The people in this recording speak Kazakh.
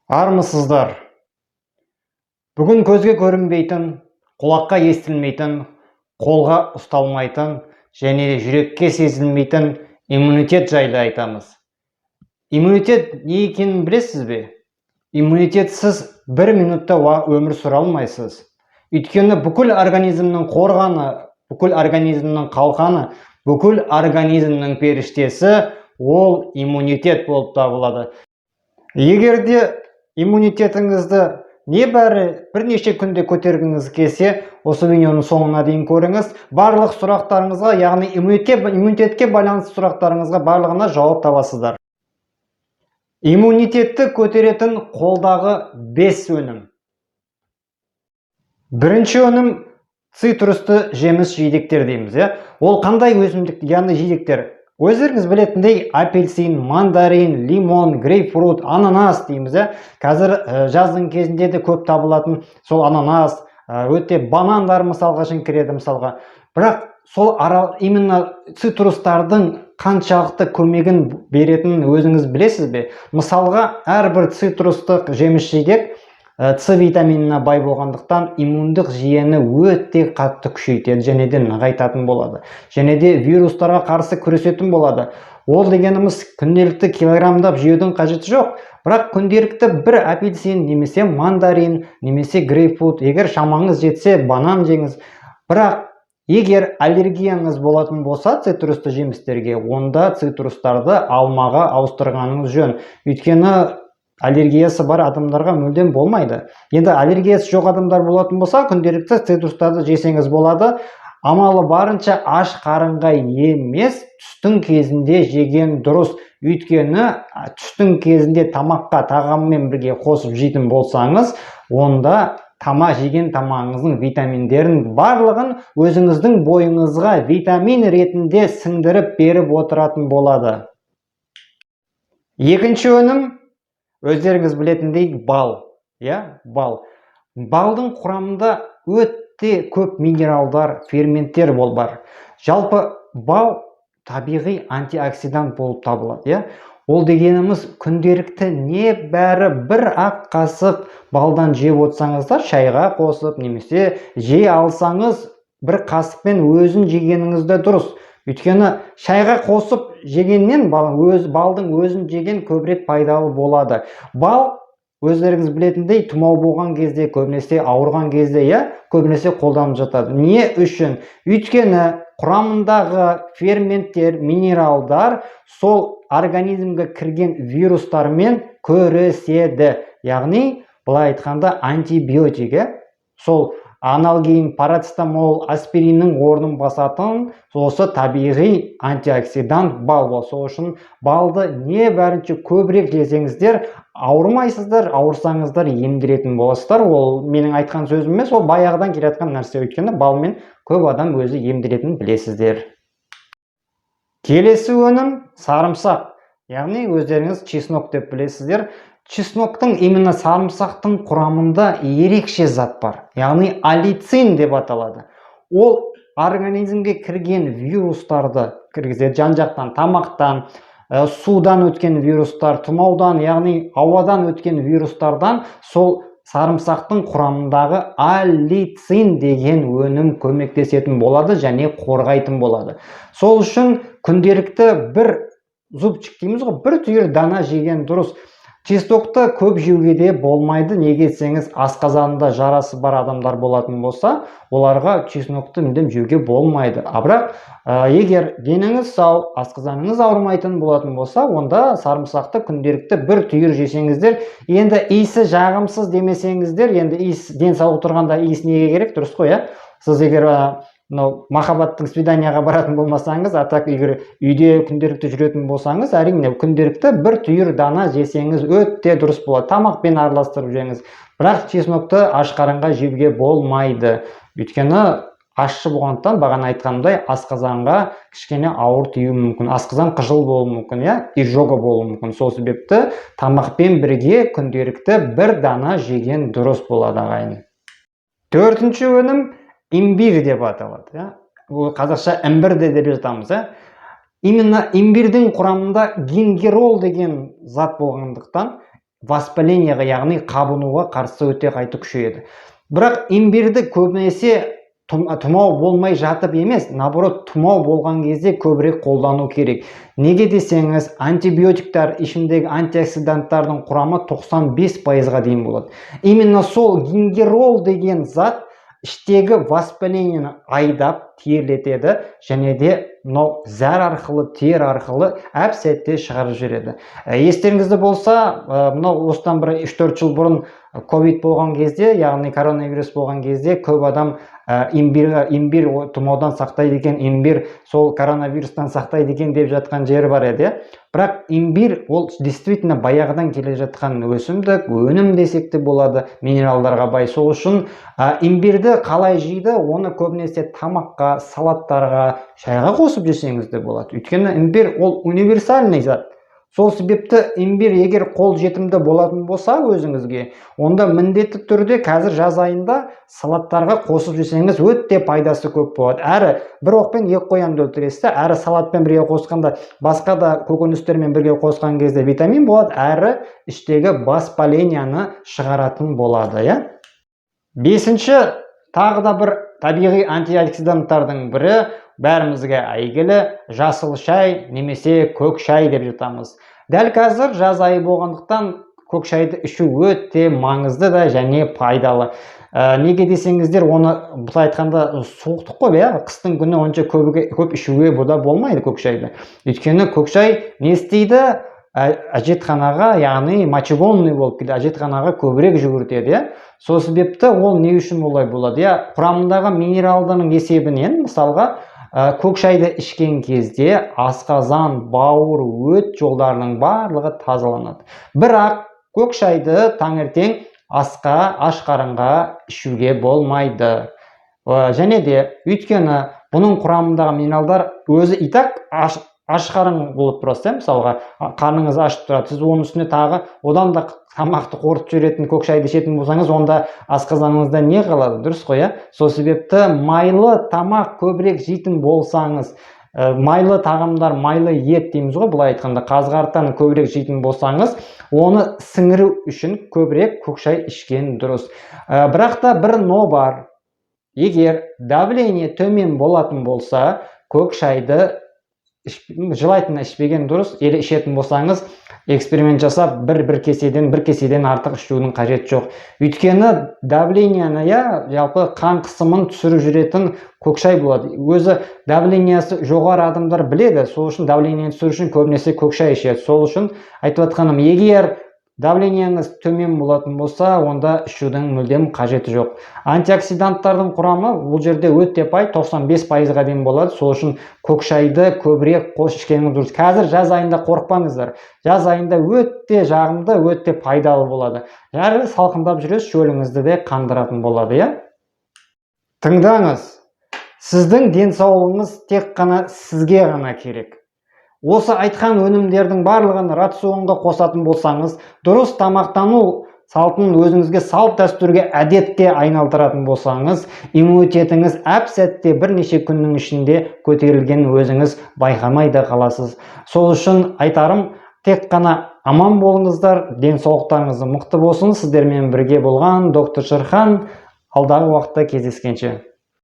Армысыздар. Бүгін көзге көрінбейтін, құлаққа естілмейтін, қолға ұсталмайтын және жүрекке сезілмейтін иммунитет жайлы айтамыз. Иммунитет не екенін білесіз бе? Иммунитетсіз 1 минутта өмір сүре алмайсыз. Өйткені бүкіл организмнің қорғаны, бүкіл организмнің қалқаны, бүкіл организмнің періштесі ол иммунитет болып табылады. Егер де иммунитетіңізді небәрі бірнеше күнде көтергіңіз келсе, осы видеоның соңына дейін көріңіз. Барлық сұрақтарыңызға, яғни иммунитетке байланысты сұрақтарыңызға барлығына жауап табасыздар. Иммунитетті көтеретін қолдағы 5 өнім. Бірінші өнім цитрусты жеміс жидектер дейміз. Ол қандай өсімдік, яғни жидектер? Өздеріңіз білетіндей апельсин, мандарин, лимон, грейпфрут, ананас дейміз. Қазір жаздың кезінде де көп табылатын сол ананас, өте банандар мысалға кіреді мысалға. Бірақ сол именно цитрустардың қаншалықты көмегін беретінін өзіңіз білесіз бе? Мысалға, әрбір цитрустық жеміс жидек С витаминіне бай болғандықтан иммундық жүйені өте қатты күшейтеді және де нығайтатын болады. Және де вирустарға қарсы күресетін болады. Ол дегеніміз күнделікті килограммдап жеудің қажеті жоқ. Бірақ күнделікті бір апельсин немесе мандарин немесе грейпфрут, егер шамаңыз жетсе банан жеңіз. Бірақ егер аллергияңыз болатын болса цитрусты жемістерге, онда цитрустарды алмаға ауыстырғаныңыз жөн. Өйткені аллергиясы бар адамдарға мүлдем болмайды. Енді аллергиясы жоқ адамдар болатын болса, күнделікті цитрустарды жесеңіз болады. Амалы барынша аш қарынға емес, түстің кезінде жеген дұрыс. Өйткені түстің кезінде тамаққа тағаммен бірге қосып жейтін болсаңыз, онда жеген тамағыңыздың витаминдерін барлығын өзіңіздің бойыңызға витамин ретінде сіңдіріп беріп отыратын болады. Екінші өнім өздеріңіз білетіндей бал. Бал. Балдың құрамында өте көп минералдар, ферменттер бар. Жалпы бал табиғи антиоксидант болып табылады. Ол дегеніміз күнделікті небәрі 1-ақ қасық балдан жеп отырсаңыздар, шайға қосып, немесе жей алсаңыз, 1 қасықпен өзін жегеніңізді дұрыс. Өйткені шайға қосып жегеннен балдың өзін жеген көбірек пайдалы болады. Бал, өздеріңіз білетіндей, тұмау болған кезде, көбінесе ауырған кезде, көбінесе қолданып жатады. Не үшін? Өйткені құрамындағы ферменттер, минералдар сол организмге кірген вирустармен күреседі. Яғни, былай айтқанда антибиотик, сол аналгин, парацетамол, аспириннің орнын басатын осы табиғи антиоксидант бал бол. Сол үшін балды не бәрінше көбірек жесеңіздер, ауырмайсыздар, ауырсаңыздар емделетін боласыздар. Ол менің айтқан сөзім емес, ол баяғыдан келе жатқан нәрсе. Өйткені балмен көп адам өзі емделетінін білесіздер. Келесі өнім сарымсақ. Яғни өздеріңіз чеснок деп білесіздер. Чесноктың, именно сарымсақтың құрамында ерекше зат бар. Яғни аллицин деп аталады. Ол организмге кірген вирустарды кіргізеді, жан-жақтан, тамақтан, судан өткен вирустар, тұмаудан, яғни ауадан өткен вирустардан сол сарымсақтың құрамындағы аллицин деген өнім көмектесетін болады және қорғайтын болады. Сол үшін күнделікті бір зубчик дейміз ғой, бір түйір дана жеген дұрыс. Чеснокты көп жеуге де болмайды, неге десеңіз асқазанында жарасы бар адамдар болатын болса, оларға чеснокты мүлдем жеуге болмайды. Бірақ егер деніңіз сау, асқазаныңыз ауырмайтын болатын болса, онда сарымсақты күнделікті бір түйір жесеңіздер, енді иісі жағымсыз демесеңіздер, енді денсаулық тұрғанда иіс неге керек, дұрыс қой, Сіз егер махаббаттың свиданияға баратын болмасаңыз, атак егер үйде күнделікті жүретін болсаңыз, әрине күнделікті бір түйір дана жесеңіз өте дұрыс болады. Тамақпен араластырып жеңіз. Бірақ чеснокты аш қарынға жеуге болмайды. Өйткені ащы болғандықтан, бағана айтқанымдай, асқазанға кішкене ауыр тиюі мүмкін. Асқазан қыжыл болуы мүмкін, изжога болуы мүмкін. Сол себепті тамақпен бірге күнделікті бір дана жеген дұрыс болады, ағайын. Төртінші өнім имбирь деп аталады. Қазақша імбір деп жатамыз. Именно имбирдің құрамында гингерол деген зат болғандықтан, воспалениеға, яғни қабынуға қарсы өте қайты күшейеді. Бірақ имбирді көбінесе тұмау болмай жатып емес, наоборот, тұмау болған кезде көбірек қолдану керек. Неге десеңіз, антибиотиктар, ішіндегі антиоксиданттардың құрамы 95%-ға дейін болады. Именно сол гингерол деген зат іштегі воспалениені айдап, терлетеді, және де зәр арқылы, тер арқылы әп-сәтте шығарып жібереді. Естеріңізде болса, осыдан бір 3-4 жыл бұрын ковид болған кезде, яғни коронавирус болған кезде, көп адам имбир тұмаудан сақтайды екен, имбир сол коронавирустан сақтайды екен деп жатқан жері бар еді. Бірақ имбир ол действительно баяғыдан келе жатқан өсімдік, өнім десек те болады, минералдарға бай. Сол үшін имбирді қалай жейді, оны көбінесе тамаққа, салаттарға, шайға қосып жесеңіз де болады. Өйткені имбир ол универсальный зат. Сол себепті имбир егер қол жетімді болатын болса өзіңізге, онда міндетті түрде қазір жаз айында салаттарға қосып жесеңіз өте пайдасы көп болады. Әрі бір оқпен екі қоянды өлтіресіз, әрі салатпен бірге қосқанда, басқа да көкөністермен бірге қосқан кезде витамин болады, әрі іштегі воспаленияны шығаратын болады. Бесінші, тағы да бір табиғи антиоксиданттардың бірі бәрімізге әйгілі жасыл шай немесе көк шай деп жатамыз. Дәл қазір жаз айы болғандықтан көк шайды ішу өте маңызды да және пайдалы. Неге десеңіздер, оны былай айтқанда суықтық қой, қыстың күні онша көп ішуге бұда болмайды көк шайды. Өйткені көк шай не істейді? Әжетханаға, яғни мочегонный болып келеді, әжетханаға көбірек жүгіртеді. Сол себепті ол не үшін олай болады? Құрамындағы минералдың есебінен, мысалға, көк шайды ішкен кезде асқазан, бауыр, өт жолдарының барлығы тазаланады. Бірақ көк шайды таңертең асқа, аш қарынға ішуге болмайды. Және де өйткені бұның құрамындағы минералдар өзі итак аш қарын болып тұрасыз, мысалға қарныңыз ашып тұрады, сіз оның үстіне тағы одан да тамақты қорытып жіберетін көк шайды ішетін болсаңыз, онда асқазаныңызда не қалады? Дұрыс қой, сол себепті майлы тамақ көбірек жейтін болсаңыз, майлы тағамдар, майлы ет дейміз ғой, былай айтқанда қазғарттан көбірек жейтін болсаңыз, оны сіңіру үшін көбірек көк шай ішкен дұрыс. Бірақ та бір но бар. Егер давление төмен болатын болса, көк шайды жылайтын ішпеген дұрыс. Елі ішетін болсаңыз, эксперимент жасап, бір кеседен артық ішудің қажет жоқ. Өйткені давленияны, жалпы қан қысымын түсіріп жүретін көк шай болады. Өзі давлениясы жоғары адамдар біледі, сол үшін давленияны түсіру үшін көбінесе көк шай ішеді. Сол үшін айтып жатқаным, егер давленияңыз төмен болатын болса, онда ішудің мүлдем қажеті жоқ. Антиоксиданттардың құрамы бұл жерде өте бай, 95%-ға дейін болады. Сол үшін көк шайды көбірек қос ішкеніңіз дұрыс. Қазір жаз айында қорықпаңыздар. Жаз айында өте жағымды, өте пайдалы болады. Әрі салқындап жүресіз, шөліңізді де қандыратын болады. Тыңдаңыз, сіздің денсаулығыңыз тек қана сізге ғана керек. Осы айтқан өнімдердің барлығын рационға қосатын болсаңыз, дұрыс тамақтану салтын өзіңізге салт дәстүрге, әдетке айналдыратын болсаңыз, иммунитетіңіз әп-сәтте бірнеше күннің ішінде көтерілген өзіңіз байқамай да қаласыз. Сол үшін айтарым, тек қана аман болыңыздар, денсаулықтарыңыз мықты болсын. Сіздермен бірге болған доктор Шерхан. Алдағы уақытта кездескенше.